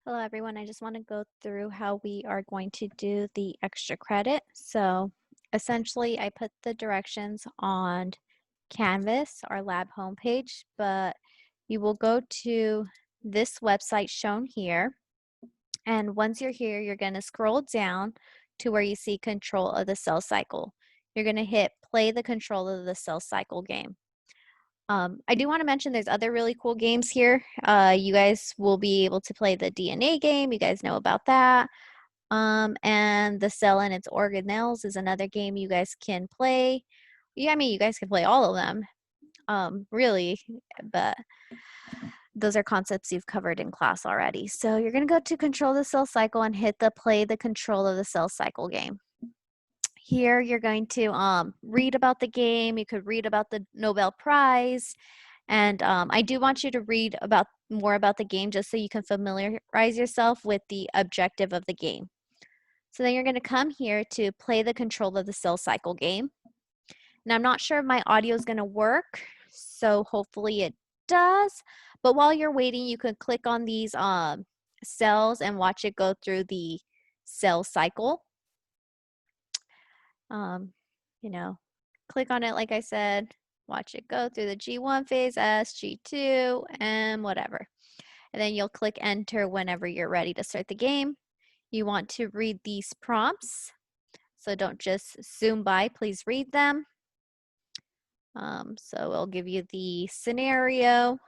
Hello everyone, I just want to go through how we are going to do the extra credit. So essentially I put the directions on Canvas, our lab homepage, but you will go to this website shown here. And once you're here, you're going to scroll down to where you see control of the cell cycle. You're going to hit play the control of the cell cycle game. I do want to mention there's other really cool games here. You guys will be able to play the DNA game. You guys know about that. And the cell and its organelles is another game you guys can play. Yeah, I mean, you guys can play all of them, really, but those are concepts you've covered in class already. So you're going to go to control the cell cycle and hit the play the control of the cell cycle game. Here you're going to read about the game. You could read about the Nobel Prize. And I do want you to read more about the game just so you can familiarize yourself with the objective of the game. So then you're going to come here to play the control of the cell cycle game. Now I'm not sure if my audio is going to work, so hopefully it does. But while you're waiting, you can click on these cells and watch it go through the cell cycle. Click on it like I said. Watch it go through the G1 phase, S, G2, and whatever. And then you'll click enter whenever you're ready to start the game. You want to read these prompts. So don't just zoom by, please read them. So it'll give you the scenario,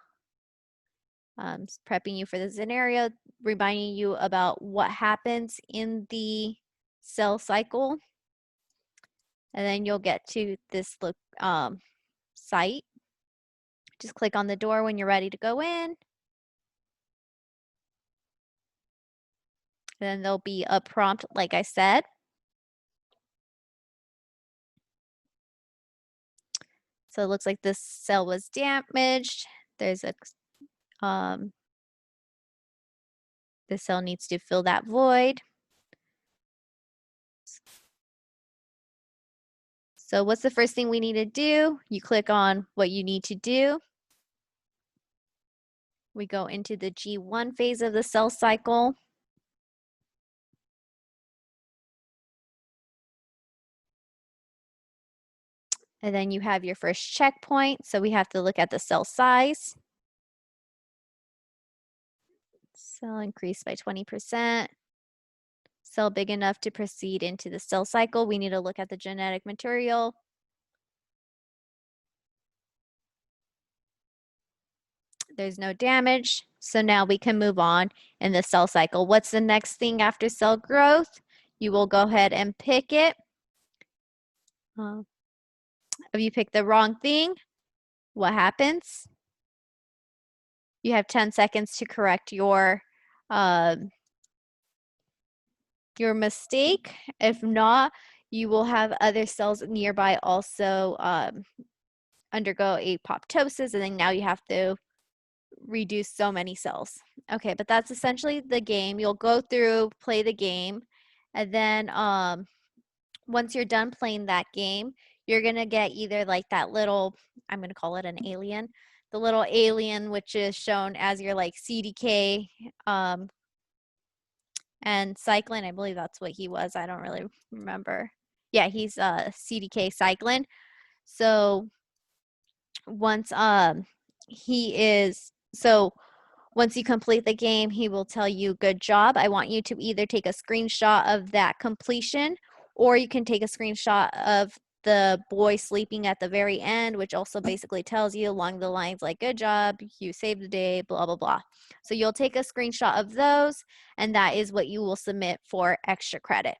prepping you for the scenario, reminding you about what happens in the cell cycle. And then you'll get to this site. Just click on the door when you're ready to go in. Then there'll be a prompt, like I said. So it looks like this cell was damaged. There's a, the cell needs to fill that void. So what's the first thing we need to do? You click on what you need to do. We go into the G1 phase of the cell cycle. And then you have your first checkpoint. So we have to look at the cell size. Cell increased by 20%. Cell big enough to proceed into the cell cycle. We need to look at the genetic material. There's no damage. So now we can move on in the cell cycle. What's the next thing after cell growth? You will go ahead and pick it. If you pick the wrong thing, what happens? You have 10 seconds to correct your mistake. If not, you will have other cells nearby also undergo apoptosis, and then now you have to reduce so many cells. Okay, but that's essentially the game. You'll go through, play the game, and then once you're done playing that game, you're gonna get either like that little, I'm gonna call it an alien, the little alien which is shown as your like CDK and Cyclin. I believe that's what he was. I don't really remember. Yeah, he's CDK Cyclin. So once once you complete the game, he will tell you, good job. I want you to either take a screenshot of that completion, or you can take a screenshot of the boy sleeping at the very end, which also basically tells you along the lines like, good job, you saved the day, blah, blah, blah. So you'll take a screenshot of those, and that is what you will submit for extra credit.